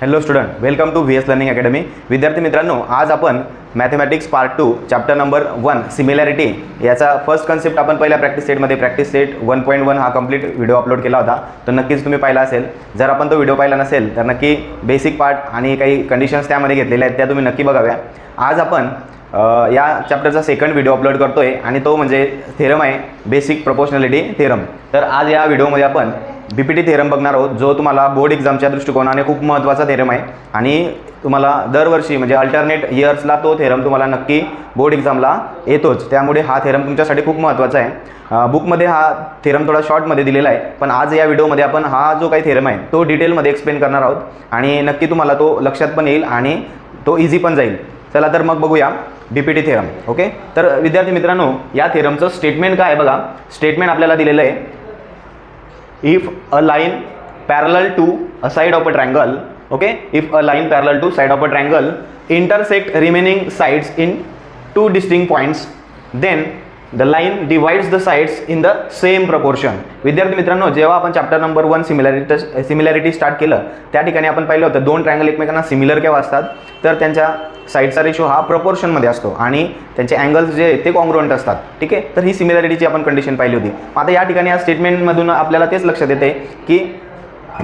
Hello student, welcome to VS learning academy. विद्यार्थी मित्रांनो, आज आपण mathematics part 2 chapter number 1 similarity याचा फर्स्ट कन्सेप्ट आपण पहिल्या प्रॅक्टिस सेटमध्ये प्रॅक्टिस सेट 1.1 हा कंप्लीट व्हिडिओ अपलोड केला होता. तर नक्कीच तुम्ही पाहिला असेल. जर आपण तो व्हिडिओ पाहिला नसेल तर नक्की बेसिक पार्ट आणि काही कंडिशन्स त्यामध्ये घेतलेल्या आहेत त्या तुम्ही नक्की बघाव्या. आज आपण या चॅप्टरचा सेकंड व्हिडिओ अपलोड करतोय आणि तो म्हणजे थेरम आहे, बेसिक प्रोपोर्शनॅलिटी थेरम. तर आज या व्हिडिओमध्ये आपण BPT थेरम बघणार आहोत, जो तुम्हाला बोर्ड एक्झामच्या दृष्टिकोनाने खूप महत्त्वाचा थेरम आहे आणि तुम्हाला दरवर्षी म्हणजे अल्टरनेट इयर्सला तो थेरम तुम्हाला नक्की बोर्ड एक्झामला येतोच. त्यामुळे हा थेरम तुमच्यासाठी खूप महत्त्वाचा आहे. बुकमध्ये हा थेरम थोडा शॉर्टमध्ये दिलेला आहे, पण आज या व्हिडिओमध्ये आपण हा जो काही थेरम आहे तो डिटेलमध्ये एक्सप्लेन करणार आहोत आणि नक्की तुम्हाला तो लक्षात पण येईल आणि तो इझी पण जाईल. चला तर मग बघूया BPT थेरम. ओके, तर विद्यार्थी मित्रांनो, या थेरमचं स्टेटमेंट काय आहे बघा. स्टेटमेंट आपल्याला दिलेलं आहे, if a line parallel to a side of a triangle, okay, if a line parallel to side of a triangle intersect remaining sides in two distinct points, then the line divides the sides in the same proportion. विद्यार्थी मित्रांनो, जेव्हा आपण chapter number 1 similarity start केलं त्या ठिकाणी आपण पाहिलं होतं दोन ट्रायंगल एकमेकांना सिमिलर केव्हा असतात तर त्यांच्या साईडचा रेशो हा प्रपोर्शनमध्ये असतो आणि त्यांचे अँगल्स जे ते कॉन्ग्रुएंट असतात. ठीक आहे, तर ही सिमिलॅरिटीची आपण कंडिशन पाहिली होती. आता या ठिकाणी या स्टेटमेंटमधून आपल्याला तेच लक्षात येते की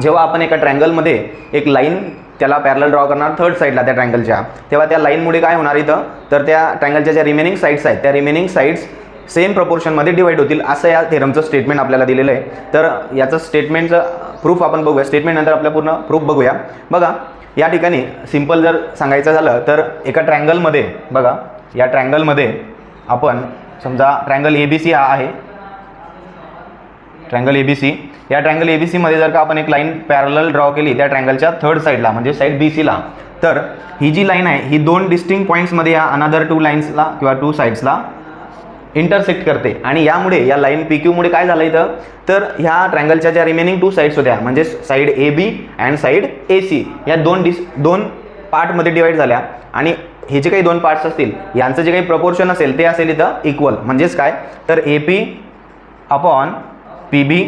जेव्हा आपण एका ट्रायंगलमध्ये एक लाईन त्याला पॅरलल ड्रॉ करणार थर्ड साईडला त्या ट्रायंगलच्या, तेव्हा त्या लाईनमुळे काय होणार इथं तर त्या ट्रायंगलच्या ज्या रिमेनिंग साईड्स आहेत त्या रिमेनिंग साईड्स सेम प्रपोर्शनमध्ये डिवाइड होतील, असं या थेरमचं स्टेटमेंट आपल्याला दिलेलं आहे. तर याचं स्टेटमेंटचं प्रूफ आपण बघूया. स्टेटमेंट नंतर आपल्या पूर्ण प्रूफ बघूया. बघा, या ठिकाणी सिंपल जर सांगायचं झालं तर एका ट्रायंगलमध्ये बघा, या ट्रायंगलमध्ये आपण समजा ट्रायंगल ABC हा आहे, ट्रायंगल ABC. या ट्रायंगल ABC मध्ये जर का आपण एक लाईन पॅरलल ड्रॉ केली त्या ट्रायंगलच्या थर्ड साईडला म्हणजे साईड BCला, तर ही जी लाईन आहे ही दोन डिस्टिंक्ट पॉईंट्समध्ये या अनदर टू लाईन्सला किंवा टू साईड्सला इंटरसेक्ट करते आणि यामुळे या लाईन PQ मुळे काय झालं इथं तर ह्या ट्रायंगलच्या ज्या रिमेनिंग टू साईड्स होत्या म्हणजे side AB and side AC या दोन पार्टमध्ये डिवाइड झाल्या आणि हे जे काही दोन पार्ट्स असतील यांचं जे काही प्रपोर्शन असेल ते असेल इथं इक्वल. म्हणजेच काय तर AP upon PB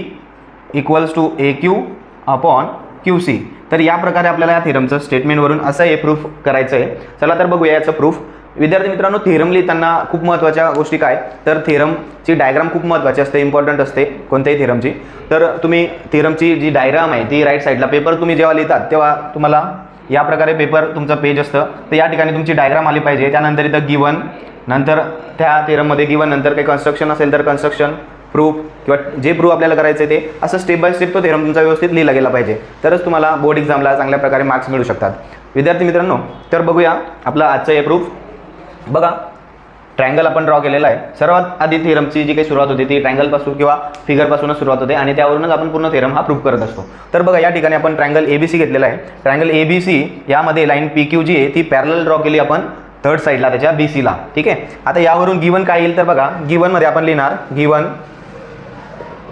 equals to AQ upon QC. तर या प्रकारे आपल्याला या थेरमचं स्टेटमेंटवरून असं हे प्रूफ करायचं आहे. चला तर बघूया याचं प्रूफ. विद्यार्थी मित्रांनो, थेरम लिहिताना खूप महत्त्वाच्या गोष्टी काय तर थेरमची डायग्राम खूप महत्त्वाची असते, इम्पॉर्टंट असते कोणत्याही थेरमची. तर तुम्ही थेरमची जी डायग्राम आहे ती राईट साईडला पेपर तुम्ही जेव्हा लिहितात तेव्हा तुम्हाला या प्रकारे पेपर तुमचं पेज असतं, तर या ठिकाणी तुमची डायग्राम आली पाहिजे. त्यानंतर इथं गिवन, नंतर त्या थेरममध्ये गिवन नंतर काही कन्स्ट्रक्शन असेल तर कन्स्ट्रक्शन, प्रूफ किंवा जे प्रूफ आपल्याला करायचं आहे ते असं स्टेप बाय स्टेप तो थेरम तुमचा व्यवस्थित लिहिला गेला पाहिजे, तरच तुम्हाला बोर्ड एक्झामला चांगल्या प्रकारे मार्क्स मिळू शकतात. विद्यार्थी मित्रांनो, तर बघूया आपला आजचं हे प्रूफ. बघा, ट्रायंगल आपण ड्रॉ केलेला आहे. सर्वात आधी थेरमची जी काही सुरुवात होती ती ट्रायंगलपासून किंवा फिगरपासूनच सुरुवात होते आणि त्यावरूनच आपण पूर्ण थेरम हा प्रूफ करत असतो. तर बघा, या ठिकाणी आपण ट्रायंगल ABC घेतलेला आहे. ट्रायंगल ABC यामध्ये लाईन PQ जी आहे ती पॅरलल ड्रॉ केली आपण थर्ड साईडला त्याच्या BCला. ठीक आहे, आता यावरून गिवन काय येईल तर बघा, गिवनमध्ये आपण लिहिणार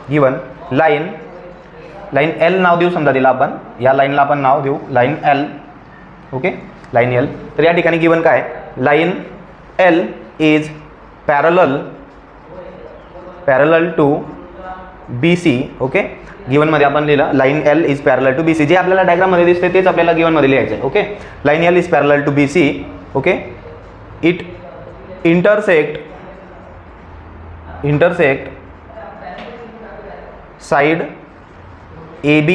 गिवन लाईन L नाव देऊ. समजा दिला आपण या लाईनला आपण नाव देऊ line L. Okay, line L. तर या ठिकाणी गिवन काय line L is parallel to BC. Okay, गिवनमध्ये आपण लिहिलं line L is parallel to BC. जे आपल्याला डायग्राममध्ये दिसते तेच आपल्याला गिवनमध्ये लिहायचं आहे. Okay, line L is parallel to BC. Okay, it intersect side AB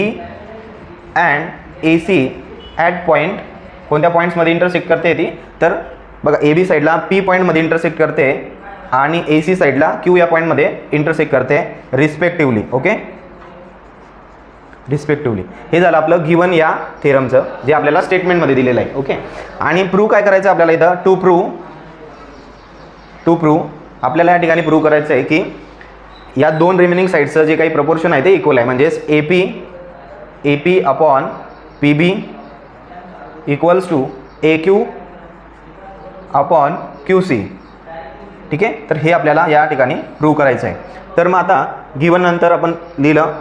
and AC at point. कोणत्या पॉईंट्समध्ये इंटरसेक्ट करते ती तर बघा, AB साईडला P पॉईंटमध्ये इंटरसेक्ट करते आणि AC साईडला Q या पॉईंटमध्ये इंटरसेक्ट करते रिस्पेक्टिव्हली. Okay, respectively. हे झालं आपलं गिवन या थेरमचं जे आपल्याला स्टेटमेंटमध्ये दिलेलं आहे. ओके, आणि प्रूव्ह काय करायचं आपल्याला इथं टू प्रूव्ह आपल्याला या ठिकाणी प्रूव्ह करायचं आहे की या दोन रिमेनिंग साईडचं जे काही प्रपोर्शन आहे ते इक्वल आहे. म्हणजेच AP upon PB equals to AQ upon QC. ठीक आहे, तर हे आपल्याला या ठिकाणी प्रूव्ह करायचं आहे. तर मग आता गिवन नंतर आपण लिहिलं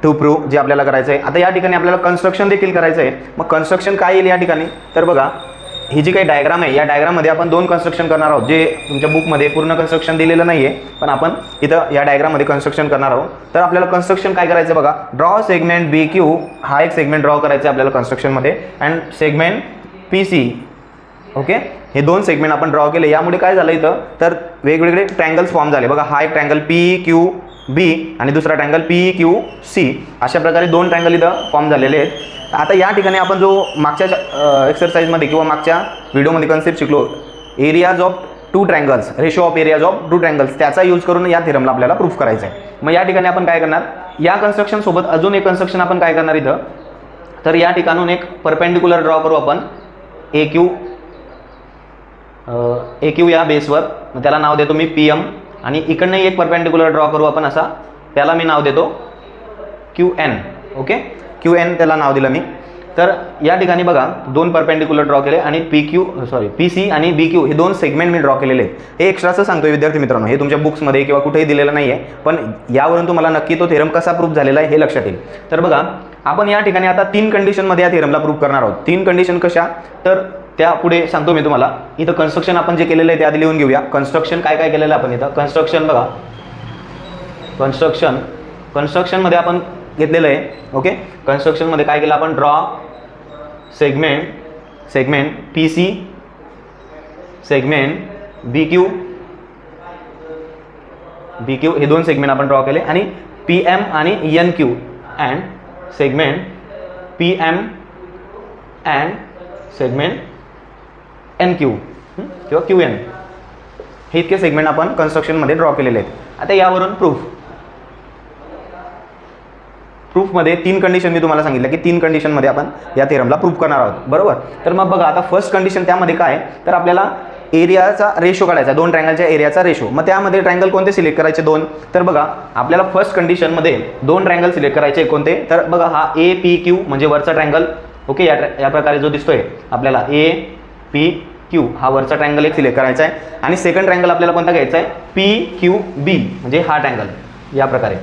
टू प्रूव्ह जे आपल्याला करायचं आहे. आता या ठिकाणी आपल्याला कन्स्ट्रक्शन देखील करायचं आहे. मग कन्स्ट्रक्शन काय येईल या ठिकाणी तर बघा, ही जी काही डायग्राम आहे या डायग्राममध्ये आपण दोन कन्स्ट्रक्शन करणार आहोत, जे तुमच्या बुकमध्ये पूर्ण कन्स्ट्रक्शन दिलेलं नाही आहे, पण आपण इथं या डायग्राममध्ये कन्स्ट्रक्शन करणार आहोत. तर आपल्याला कन्स्ट्रक्शन काय करायचं बघा, ड्रॉ सेगमेंट बी क्यू, हा एक सेगमेंट ड्रॉ करायचा आपल्याला कन्स्ट्रक्शनमध्ये, and segment P C. Okay, हे दोन सेगमेंट आपण ड्रॉ केले. यामुळे काय झालं इथं, तर वेगवेगळे ट्रँगल्स फॉर्म झाले बघा. हा एक ट्रँगल पी क्यू बी आणि दुसरा ट्रँगल पी क्यू सी. अशा प्रकारे दोन ट्रँगल इथं फॉर्म झालेले आहेत. आता या ठिकाणी आपण जो मागच्या एक्सरसाइजमध्ये किंवा मागच्या व्हिडिओमध्ये कन्सेप्ट शिकलो, areas of two triangles, ratio of areas of two triangles, त्याचा यूज करून या थेरमला आपल्याला प्रूफ करायचं आहे. मग या ठिकाणी आपण काय करणार, या कन्स्ट्रक्शन सोबत अजून एक कन्स्ट्रक्शन आपण काय करणार इथं, तर या ठिकाणून एक परपेंडिक्युलर ड्रॉ करू आपण ए क्यू या बेसवर. मग त्याला नाव देतो मी पी एम, आणि इकडनंही एक परपेंडिक्युलर ड्रॉ करू आपण असा, त्याला मी नाव देतो Q N. Okay, Q N त्याला नाव दिलं मी. तर या ठिकाणी बघा दोन परपेंडिक्युलर ड्रॉ केले आणि पी सी आणि बी क्यू हे दोन सेगमेंट मी ड्रॉ केलेले आहेत. हे एक्स्ट्राचं सांगतोय विद्यार्थी मित्रांनो, हे तुमच्या बुक्समध्ये किंवा कुठेही दिलेलं नाही आहे, पण यावरून तुम्हाला नक्की तो थेरम कसा प्रूफ झालेला आहे हे लक्षात येईल. तर बघा आपण या ठिकाणी आता 3 कंडिशनमध्ये या थेरमला प्रूफ करणार आहोत. 3 कंडिशन कशा, तर त्या पुढे सांगतो मी तुम्हाला. इथं कन्स्ट्रक्शन आपण जे केलेलं आहे ते आधी लिहून घेऊया. कन्स्ट्रक्शन काय काय केलेलं आहे आपण इथं, कन्स्ट्रक्शन बघा, कन्स्ट्रक्शनमध्ये आपण घेतलेलं आहे. ओके, कन्स्ट्रक्शनमध्ये काय केलं आपण, draw segment P C, segment B Q हे दोन सेगमेंट आपण ड्रॉ केले, आणि पी एम आणि N Q, and segment P M and segment N Q किंवा क्यू एन. हे इतके सेगमेंट आपण कन्स्ट्रक्शनमध्ये ड्रॉ केलेले आहेत. आता यावरून प्रूफमध्ये 3 कंडिशन मी तुम्हाला सांगितलं की 3 कंडिशनमध्ये आपण या थेरमला प्रूफ करणार आहोत, बरोबर. तर मग बघा आता फर्स्ट कंडिशन त्यामध्ये काय, तर आपल्याला एरियाचा रेशो काढायचा, दोन ट्रँगलच्या एरियाचा रेशो. मग त्यामध्ये ट्रँगल कोणते सिलेक्ट करायचे, 2. तर बघा आपल्याला फर्स्ट कंडिशनमध्ये 2 ट्रँगल सिलेक्ट करायचे कोणते, तर बघा हा ए पी क्यू म्हणजे वरचा ट्रँगल. ओके, या प्रकारे जो दिसतोय आपल्याला ए पी क्यू हा वरचा ट्रँगल एक सिलेक्ट करायचा आहे. आणि सेकंड ट्रँगल आपल्याला कोणता घ्यायचा आहे, पी क्यू बी म्हणजे हा ट्रँगल. या प्रकारे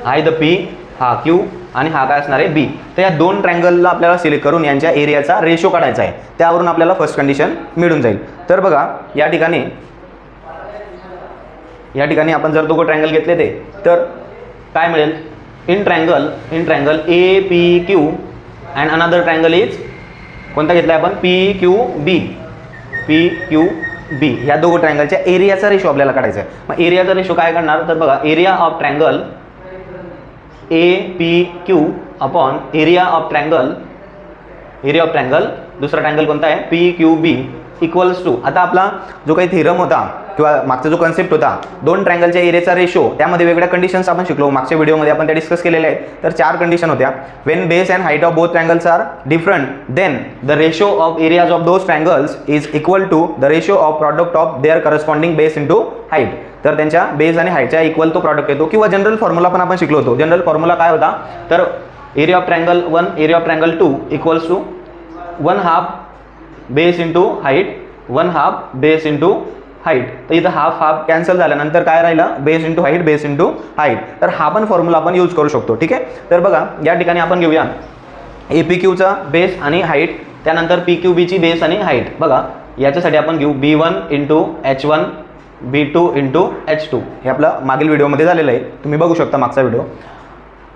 हा इथं पी, हा क्यू आणि हा काय असणार आहे बी. तर या 2 ट्रँगलला आपल्याला सिलेक्ट करून यांच्या एरियाचा रेशो काढायचा आहे. त्यावरून आपल्याला फर्स्ट कंडिशन मिळून जाईल. तर बघा या ठिकाणी आपण जर दोघं ट्रँगल घेतले ते, तर काय मिळेल, in triangle A P Q and another triangle is कोणता घेतला आपण, पी क्यू बी. या दोघं ट्रँगलच्या एरियाचा रेशो आपल्याला काढायचा आहे. मग एरियाचा रेशो काय करणार, तर बघा area of triangle A P Q upon area of triangle दुसरा ट्रँगल कोणता आहे, P Q B equals to. आता आपला जो काही थेरम होता किंवा मागचा जो कन्सेप्ट होता 2 ट्रँगलच्या एरियाचा रेशो, त्यामध्ये वेगळ्या कंडिशन्स आपण शिकलो. मागच्या व्हिडिओमध्ये आपण त्या डिस्कस केलेल्या आहेत. तर 4 कंडिशन होत्या. When base and height of both triangles are different, then the ratio of areas of those triangles is equal to the ratio of product of their corresponding base into height. तर त्यांच्या base आणि हाईटच्या equal तो product येतो. किंवा general formula पण आपण शिकलो होतो. जनरल फॉर्म्युला काय होता, तर area of triangle 1 area of triangle 2 equals to 1/2 base into height 1/2 base into height. तर इथं हाफ कॅन्सल झाल्यानंतर काय राहिलं, बेस इंटू हाईट. तर हा पण फॉर्म्युला आपण यूज करू शकतो. ठीक आहे, तर बघा या ठिकाणी आपण घेऊया ए पी क्यूचा बेस आणि हाईट, त्यानंतर पी क्यू बीची बेस आणि हाईट. बघा याच्यासाठी आपण घेऊ B1 into H1 B2 into H2. हे आपलं मागील व्हिडिओमध्ये झालेलं आहे, तुम्ही बघू शकता मागचा व्हिडिओ.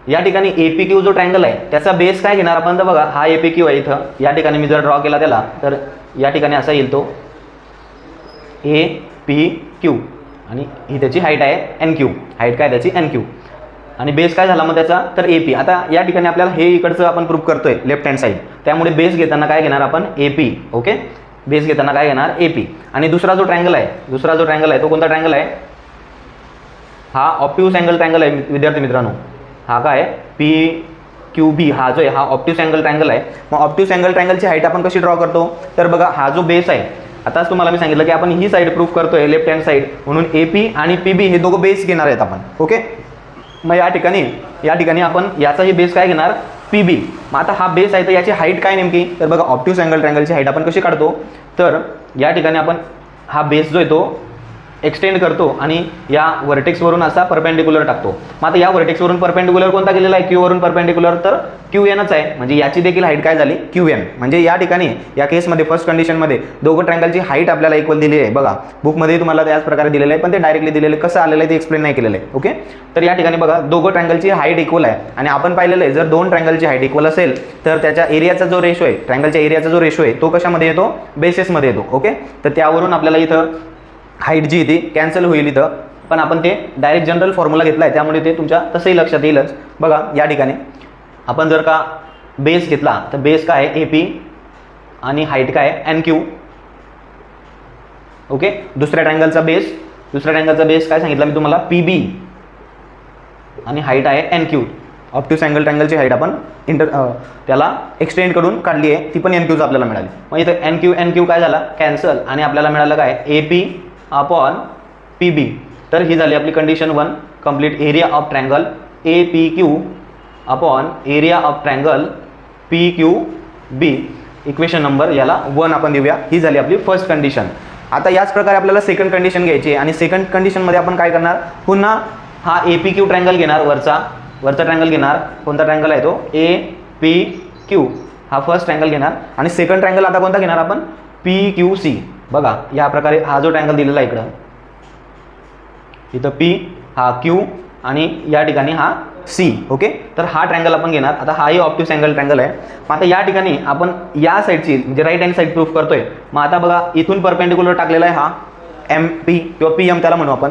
या ठिकाणी ए पी क्यू जो ट्रँगल आहे त्याचा बेस काय घेणार आपण, तर बघा हा ए पी क्यू आहे इथं. या ठिकाणी मी जर ड्रॉ केला त्याला, तर या ठिकाणी असा येईल तो ए पी क्यू, आणि ही त्याची हाईट आहे एन क्यू. हाईट काय त्याची एन क्यू, आणि बेस काय झाला मग त्याचा, तर ए पी. आता या ठिकाणी आपल्याला हे इकडचं आपण प्रूफ करतोय लेफ्ट हँड साईड, त्यामुळे बेस घेताना काय घेणार आपण, ए पी. ओके, बेस घेताना काय घेणार, ए पी. आणि दुसरा जो ट्रँगल आहे तो कोणता ट्रँगल आहे, हा ऑप्टिव्ह अँगल ट्रँगल आहे विद्यार्थी मित्रांनो. हा काय पी क्यू बी हा जो आहे हा ऑप्टिव्ह अँगल ट्रँगल आहे. मग ऑप्टिव्ह अँगल ट्रँगलची हाईट आपण कशी ड्रॉ करतो, तर बघा हा जो बेस आहे, आताच तुम्हाला मी सांगितलं की आपण ही साईड प्रूफ करतोय लेफ्ट हँड साईड, म्हणून ए पी आणि पी बी हे दोघं बेस घेणार आहेत आपण. ओके, मग या ठिकाणी आपण याचाही बेस काय घेणार, पी बी. मग आता हा बेस आहे तर याची हाईट काय नेमकी, तर बघा ऑप्टिव्ह अँगल ट्रँगलची हाईट आपण कशी काढतो, तर या ठिकाणी आपण हा बेस जो आहे तो एक्सटेंड करतो आणि या व्हर्टेक्सवरून असा परपेंडिक्युलर टाकतो. मग आता या व्हर्टेक्सवरून परपेंडिक्युलर कोणता गेलेला आहे, क्यूवरून परपेंडिक्युलर, तर QNच आहे. म्हणजे याची देखील हाईट काय झाली, QN. म्हणजे या ठिकाणी या केसमध्ये फर्स्ट कंडिशनमध्ये दोघं ट्रायंगलची हाईट आपल्याला इक्वल दिली आहे. बघा बुकमध्ये तुम्हाला त्याच प्रकारे दिलेलं आहे, पण ते डायरेक्टली दिलेलं कसं आलेलं आहे ते एक्सप्लेन नाही केलेलं आहे. ओके, तर या ठिकाणी बघा दोघं ट्रायंगलची हाईट इक्वल आहे आणि आपण पाहिलेलं आहे जर दोन ट्रायंगलची हाईट इक्वल असेल तर त्याच्या एरियाचा जो रेशो आहे, ट्रायंगलच्या एरियाचा जो रेशो आहे तो कशामध्ये येतो, बेसिसमध्ये येतो. ओके, तर त्यावरून आपल्याला इथं हाईट जी ती कॅन्सल होईल इथं, पण आपण ते डायरेक्ट जनरल फॉर्म्युला घेतला आहे त्यामुळे ते तुमच्या तसंही लक्षात येईलच. बघा या ठिकाणी आपण जर का बेस घेतला तर बेस काय आहे AP आणि हाईट काय आहे NQ. ओके, दुसऱ्या ट्रायंगलचा बेस काय सांगितलं मी तुम्हाला, PB आणि हाईट आहे NQ. ऑब्ट्यूस अँगल ट्रायंगलची हाईट आपण त्याला एक्सटेंड करून काढली आहे, ती पण NQच आपल्याला मिळाली. मग इथं NQ काय झाला, कॅन्सल, आणि आपल्याला मिळालं काय, AP अपॉन PB. तर ही झाली आपली condition 1. Complete area of triangle APQ upon area of triangle PQB. Equation number याला 1 आपण देऊया. ही झाली आपली फर्स्ट कंडिशन. आता याच प्रकारे आपल्याला सेकंड कंडिशन घ्यायची आहे आणि सेकंड कंडिशनमध्ये आपण काय करणार, पुन्हा हा APQ ट्रायंगल घेणार, वरचा ट्रायंगल घेणार. कोणता ट्रायंगल आहे तो, APQ. हा फर्स्ट ट्रायंगल घेणार आणि सेकंड ट्रायंगल आता कोणता घेणार आपण, PQC. बघा या प्रकारे हा जो ट्रायंगल दिलेला आहे इथं P, हा Q आणि या ठिकाणी हा C. ओके, तर हा ट्रायंगल आपण घेणार. आता हाही ऑब्ट्यूस अँगल ट्रायंगल आहे. मग आता या ठिकाणी आपण या साईडची म्हणजे राईट हँड साईड प्रूफ करतोय. मग आता बघा इथून परपेंडिक्युलर टाकलेला आहे हा MP किंवा PM त्याला म्हणू आपण.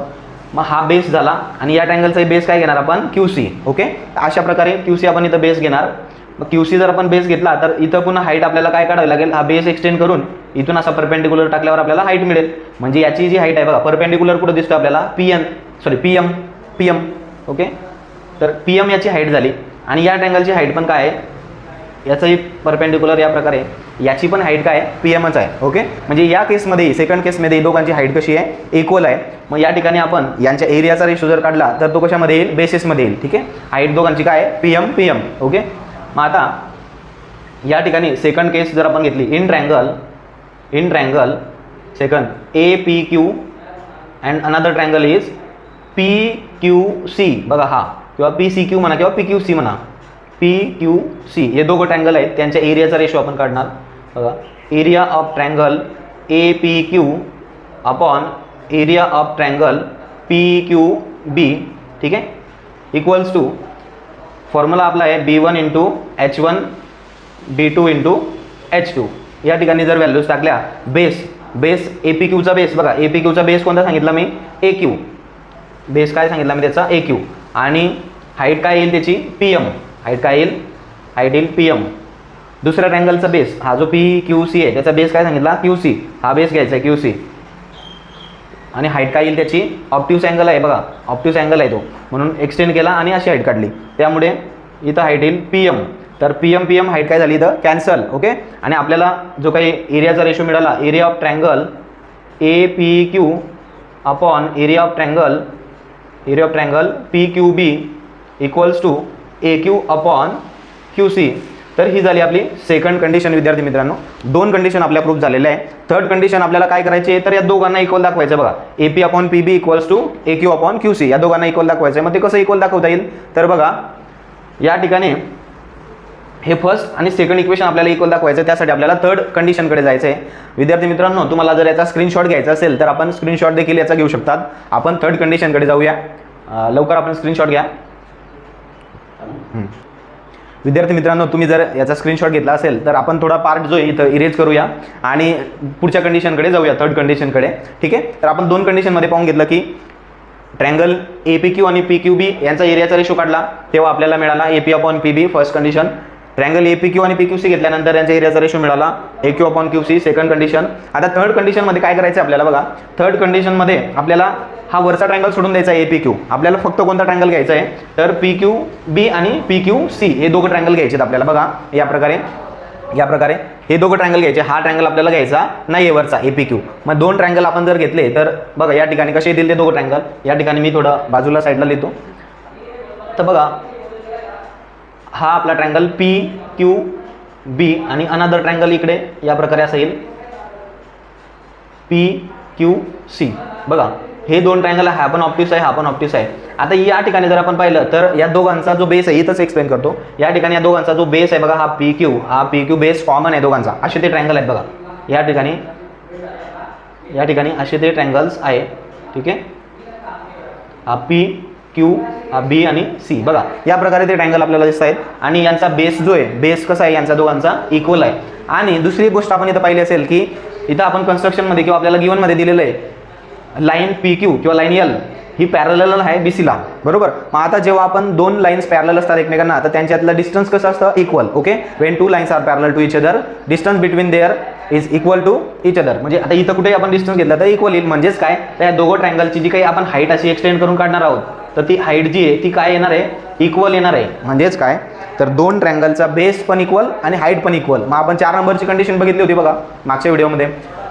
मग हा बेस झाला आणि या ट्रायंगलचा बेस काय घेणार आपण, QC. ओके, अशा प्रकारे QC आपण इथं बेस घेणार. मग QC जर आपण बेस घेतला तर इथं पुन्हा हाईट आपल्याला काय काढावी लागेल, हा बेस एक्सटेंड करून इथून असा परपेंडिक्युलर टाकल्यावर आपल्याला हाईट मिळेल. म्हणजे याची जी हाईट आहे बघा, परपेंडिक्युलर कुठं दिसतो आपल्याला, PM. ओके, तर PM याची हाईट झाली आणि या ट्रायंगलची हाईट पण काय आहे, याचंही परपेंडिक्युलर या प्रकारे, याची पण हाईट काय आहे, PMच आहे. ओके, म्हणजे या केसमध्ये सेकंड केसमध्ये दोघांची हाईट कशी आहे, इक्वल आहे. मग या ठिकाणी आपण यांच्या एरियाचा रेशो जर काढला तर तो कशामध्ये येईल, बेसिसमध्ये येईल. ठीक आहे, हाईट दोघांची काय आहे, PM. ओके, मग आता या ठिकाणी सेकंड केस जर आपण घेतली, in triangle second APQ and another triangle is PQC. बघा हा, किंवा PCQ म्हणा किंवा PQC म्हणा, PQC हे दोघं ट्रायंगल आहेत, त्यांच्या एरियाचा रेशो आपण काढणार. बघा area of triangle APQ upon area of triangle PQB. ठीक आहे, इक्वल्स टू फॉर्म्युला आपला आहे B1 into H1 B2 into H2. या ठिकाणी जर व्हॅल्यूज टाकल्या, बेस APQचा बेस, बघा APQचा बेस कोणता सांगितला मी, AQ. बेस काय सांगितला मी त्याचा, AQ. आणि हाईट काय येईल त्याची, PM. हाईट काय येईल, हाईट येईल PM. दुसऱ्या ट्रायंगलचा बेस हा जो PQC आहे त्याचा बेस काय सांगितला, QC. हा बेस घ्यायचा आहे QC आणि हाईट काय येईल त्याची, ऑब्ट्यूस अँगल आहे बघा, ऑब्ट्यूस अँगल आहे तो, म्हणून एक्सटेंड केला आणि अशी हाईट काढली, त्यामुळे इथं हाईट येईल PM. तर PM हाईट काय झाली इथं, कॅन्सल. ओके, आणि आपल्याला जो काही एरियाचा रेशो मिळाला, area of triangle APQ upon area of triangle PQB equals to AQ upon QC. तर ही झाली आपली सेकंड कंडिशन. विद्यार्थी मित्रांनो, दोन कंडिशन आपल्या प्रूफ झालेल्या आहे. थर्ड कंडिशन आपल्याला काय करायची आहे, तर या दोघांना इक्वल दाखवायचं. बघा AP upon PB equals to AQ upon QC, या दोघांना इक्वल दाखवायचं आहे. मग ते कसं इक्वल दाखवता येईल, तर बघा या ठिकाणी हे फर्स्ट आणि सेकंड इक्वेशन आपल्याला इक्वल दाखवायचं, त्यासाठी आपल्याला थर्ड कंडिशनकडे जायचं आहे. विद्यार्थी मित्रांनो, तुम्हाला जर याचा स्क्रीनशॉट घ्यायचा असेल तर आपण स्क्रीनशॉट देखील याचा घेऊ शकतात. आपण थर्ड कंडिशनकडे जाऊया. लवकर आपण स्क्रीनशॉट घ्या. विद्यार्थी मित्रांनो, तुम्ही जर याचा स्क्रीनशॉट घेतला असेल तर आपण थोडा पार्ट जो आहे इथं इरेज करूया आणि पुढच्या कंडिशनकडे जाऊया, थर्ड कंडिशनकडे. ठीक आहे, तर आपण दोन कंडिशनमध्ये पाहून घेतलं की ट्रायंगल APQ आणि PQB यांचा एरियाचा रेशो काढला तेव्हा आपल्याला मिळाला AP upon PB first condition. Triangle APQ आणि PQC घेतल्यानंतर यांच्या एरियाचा रेशो मिळाला AQ upon QC second condition. आता थर्ड कंडिशनमध्ये काय करायचं आपल्याला, बघा थर्ड कंडिशनमध्ये आपल्याला हा वरचा ट्रायंगल सोडून द्यायचा आहे APQ. आपल्याला फक्त कोणता ट्रायंगल घ्यायचा आहे, तर PQB आणि PQC हे दोघं ट्रायंगल घ्यायचे आहेत आपल्याला. बघा या प्रकारे हे दोघं ट्रायंगल घ्यायचे. हा ट्रायंगल आपल्याला घ्यायचा नाही आहे वरचा APQ. मग दोन ट्रायंगल आपण जर घेतले तर बघा या ठिकाणी कसे येतील ते दोघं ट्रायंगल. या ठिकाणी मी थोडं बाजूला साईडला लिहितो. तर बघा हा आपला ट्रायंगल PQB आणि अनदर ट्रायंगल इकडे या प्रकारे असं येईल PQC. बघा हे दोन ट्रायंगल आहे, हा पण ऑप्टिक्स आहे, हा पण ऑप्टिक्स आहे. आता या ठिकाणी जर आपण पाहिलं तर या दोघांचा जो बेस आहे, इथंच एक्सप्लेन करतो. या ठिकाणी या दोघांचा जो बेस आहे बघा, हा पी क्यू बेस कॉमन आहे दोघांचा. असे ते ट्रायंगल आहेत बघा. या ठिकाणी असे ते ट्रायंगल्स आहे. ठीक आहे, हा पी क्यू बी आणि सी बघा, या प्रकारे ते ट्रायंगल आपल्याला दिसत आहेत. आणि यांचा बेस जो आहे, बेस कसा आहे यांचा दोघांचा इक्वल आहे. आणि दुसरी गोष्ट आपण इथं पाहिली असेल की इथं आपण कन्स्ट्रक्शनमध्ये किंवा आपल्याला गिव्हनमध्ये दिलेलं आहे लाईन पी क्यू किंवा लाईन एल ही पॅरलल आहे बीसीला, बरोबर. मग आता जेव्हा आपण दोन लाईन्स पॅरलल असतात एकमेकांना तर त्यांच्यातलं डिस्टन्स कसं असतं, equal. Okay, when two lines are parallel to each other distance between there is equal to each other. म्हणजे आता इथं कुठे आपण डिस्टन्स घेतला तर इक्वल येईल. म्हणजेच काय, त्या दोघं ट्रायंगलची जी काही आपण हाईट अशी एक्सटेंड करून काढणार आहोत तर ती हाईट जी आहे ती काय येणार आहे, इक्वल येणार आहे. म्हणजेच काय, तर दोन ट्रायंगलचा बेस पण इक्वल आणि हाईट पण इक्वल. मग आपण 4 नंबरची कंडिशन बघितली होती बघा मागच्या व्हिडिओमध्ये.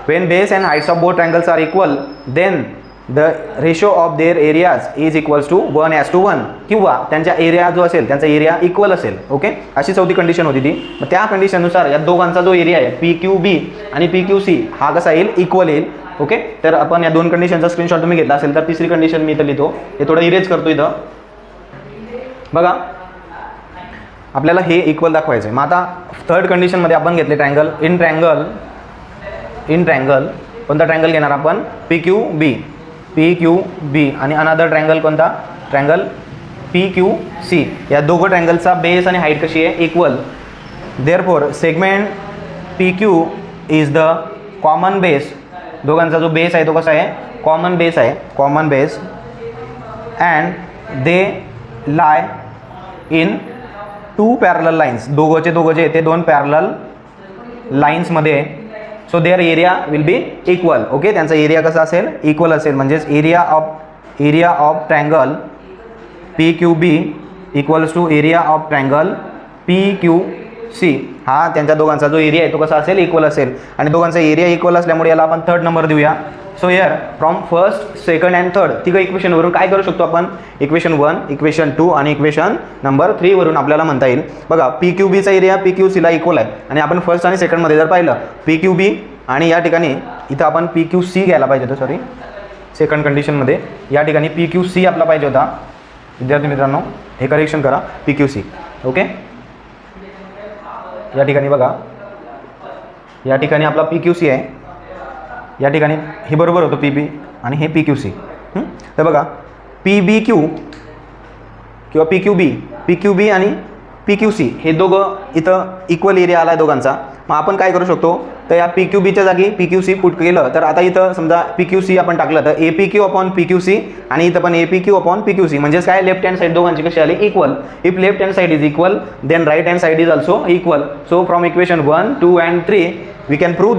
When base and heights of both triangles are equal then the ratio of their areas is equals to 1:1 किंवा त्यांच्या एरिया जो असेल त्यांचा एरिया इक्वल असेल. ओके, अशी चौथी कंडिशन होती ती. मग त्या कंडिशननुसार या दोघांचा जो एरिया आहे पी क्यू बी आणि पी क्यू सी हा कसा येईल, इक्वल येईल. ओके, तर आपण या दोन कंडिशनचा स्क्रीनशॉट तुम्ही घेतला असेल तर तिसरी कंडिशन मी इथं लिहितो, हे थोडं इरेज करतो इथं बघा. आपल्याला हे इक्वल दाखवायचं आहे. मग आता थर्ड कंडिशनमध्ये आपण घेतले ट्रायंगल इन ट्रायंगल कोणता ट्रायंगल घेणार आपण, पी क्यू बी आणि अनदर ट्रायंगल कोणता, ट्रायंगल पी क्यू सी. या दोघं ट्रायंगलचा बेस आणि हाईट कशी आहे, equal. Therefore segment P Q is the common base. दोघांचा जो बेस आहे तो कसा आहे, कॉमन बेस आहे, common base. And they lie in 2 parallel lines. दोघं जे ते 2 पॅरलल लाईन्समध्ये. So their area will be equal. Okay, त्यांचा एरिया कसा असेल, इक्वल असेल. म्हणजेच area of triangle P Q B equals to area of triangle P Q C. हा त्यांच्या दोघांचा जो एरिया आहे तो कसा असेल, इक्वल असेल. आणि दोघांचा एरिया इक्वल असल्यामुळे याला आपण थर्ड नंबर देऊया. So here from first, second and third तिघं इक्वेशनवरून काय करू शकतो आपण, इक्वेशन 1, इक्वेशन 2 आणि इक्वेशन नंबर 3 वरून आपल्याला म्हणता येईल. बघा, पी क्यू बीचा एरिया पी क्यू सीला इक्वल आहे. आणि आपण फर्स्ट आणि सेकंडमध्ये जर पाहिलं पी क्यू बी आणि या ठिकाणी इथं आपण पी क्यू सी घ्यायला पाहिजे होतं, सॉरी सेकंड कंडिशनमध्ये या ठिकाणी पी क्यू सी आपला पाहिजे होता. विद्यार्थी मित्रांनो हे करेक्शन करा, पी क्यू सी. ओके, या ठिकाणी बघा, या ठिकाणी आपला पी क्यू सी आहे, या ठिकाणी हे बरोबर होतं पी बी आणि हे पी क्यू सी. तर बघा, पी बी क्यू किंवा पी क्यू बी आणि पी क्यू सी हे दोघं इथं इक्वल एरिया आला आहे दोघांचा. मग आपण काय करू शकतो, तर या पी क्यू बीच्या जागी पी क्यू सी पुट केलं तर आता इथं समजा पी क्यू सी आपण टाकलं तर A P Q upon P Q C आणि इथं पण A P Q upon P Q C. म्हणजेच काय, लेफ्ट हँड साईड दोघांची कशी आली, equal. If left hand side is equal then right hand side is also equal. So from equation 1, 2 and 3 we can prove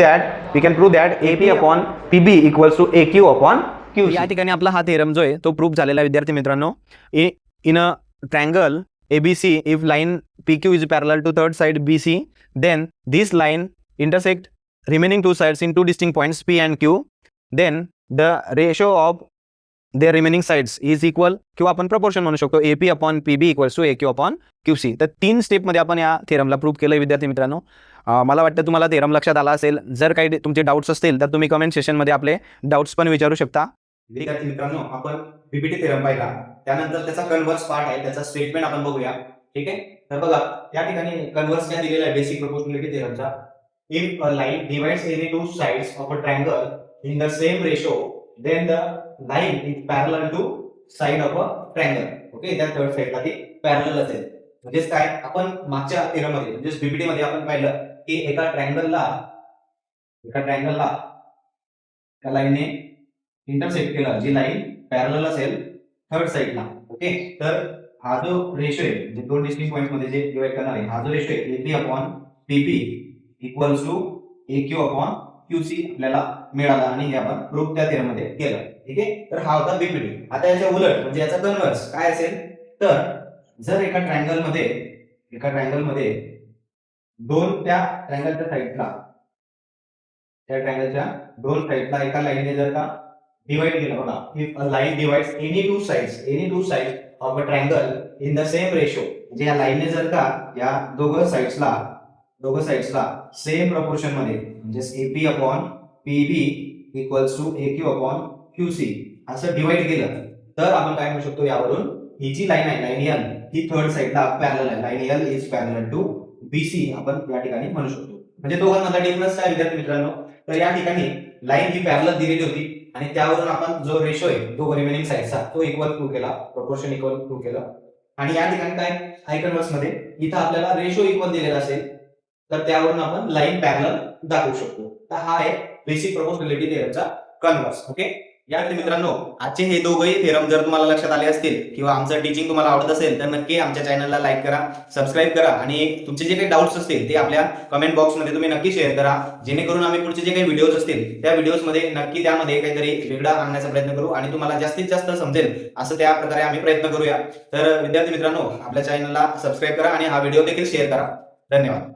that AP upon PB equals to AQ upon QC. या ठिकाणी आपला हा theorem जो आहे तो proof झालेला आहे विद्यार्थी मित्रांनो. In a triangle ABC if line PQ is parallel to third side BC then this line intersect remaining two sides in two distinct points P and Q, then the ratio of their remaining sides is equal किंवा आपण proportion म्हणू शकतो AP upon PB equals to AQ upon QC. तर 3 स्टेपमध्ये आपण या थेरमला prove केलं विद्यार्थी मित्रांनो. मला वाटतं तुम्हाला थेरम लक्षात आला असेल. जर काही तुमचे डाऊट्स असतील तर तुम्ही कमेंट सेशनमध्ये आपले डाऊट्स पण विचारू शकता. विद्यार्थी मित्रांनो, आपण पीपीटी थेरम पाहिला, त्यानंतर त्याचा कन्व्हर्स पार्ट आहे, त्याचा स्टेटमेंट आपण बघूया. ठीक आहे, तर बघा त्या ठिकाणी कन्व्हर्स काय दिलेला आहे बेसिक प्रोपोर्शनॅलिटी थेरमचा. If a line divides any two sides of a triangle in the same ratio then the line is parallel to side of a triangle. Okay, त्या थर्ड साइडला ती पॅरलल असेल. म्हणजेच काय, आपण मागच्या थेरममध्ये म्हणजे पीपीटी मध्ये आपण पाहिलं की एका ट्रायंगलला त्या लाईनने इंटरसेक्ट केलं, जी लाईन पॅरलल असेल थर्ड साइडला. ओके, तर हा जो रेशो आहे म्हणजे दोन डिस्टिंक्ट पॉइंट्स मध्ये जे डिवाइड करणार आहे, हा जो रेशो आहे AP upon PP equals to AQ upon QC आपल्याला मिळाला आणि हे आपण प्रूफ त्या थेरममध्ये केलं. ठीक आहे, तर हा होता पीपीटी. आता याच्या उलट म्हणजे याचा कन्व्हर्स काय असेल, तर जर एका ट्रायंगलमध्ये दोन त्या ट्रायंगलच्या साइडला त्या ट्रायंगलच्या दोन साइडला एका लाईनने जर का डिवाइड केलं, बघा if a line divides any two sides of a triangle in the same ratio, म्हणजे या लाईनने जर का या दोघं साइड्सला सेम प्रपोर्शन मध्ये म्हणजे AP upon PB equals to AQ upon QC असं डिवाइड केलं तर आपण काय म्हणू शकतो यावरून ही जी लाईन आहे लाईन L ही थर्ड साइडला पॅरलल आहे. Line L is parallel to BC आपण या ठिकाणी म्हणू शकतो. म्हणजे दोघांमधला डिफरन्स काय विद्यार्थी मित्रांनो, तर या ठिकाणी लाईन ही पॅरलल दिलेली होती आणि त्यावरून आपण जो रेशो आहे तो रिमेनिंग साइडचा तो इक्वल टू केला, प्रोपोर्शन इक्वल टू केला आणि या ठिकाणी काय हाय कन्वर्स मध्ये इथं आपल्याला रेशो इक्वल दिलेला असेल तर त्यावरून आपण लाईन पॅरलल दाखवू शकतो. तर हा आहे बेसिक प्रोपोर्शनॅलिटी थेरमचा कन्वर्स. ओके, या मित्रांनो आजचे हे दोघंही थेरम जर तुम्हाला लक्षात आले असतील किंवा आमचं टीचिंग तुम्हाला आवडत असेल तर नक्की आमच्या चॅनलला लाईक करा, सबस्क्राईब करा आणि तुमचे जे काही डाऊट्स असतील ते आपल्या कमेंट बॉक्समध्ये तुम्ही नक्की शेअर करा, जेणेकरून आम्ही पुढचे जे काही व्हिडिओज असतील त्या व्हिडिओजमध्ये नक्की त्यामध्ये काहीतरी वेगळा आणण्याचा प्रयत्न करू आणि तुम्हाला जास्तीत जास्त समजेल असं त्या प्रकारे आम्ही प्रयत्न करूया. तर विद्यार्थी मित्रांनो आपल्या चॅनलला सबस्क्राईब करा आणि हा व्हिडिओ देखील शेअर करा. धन्यवाद.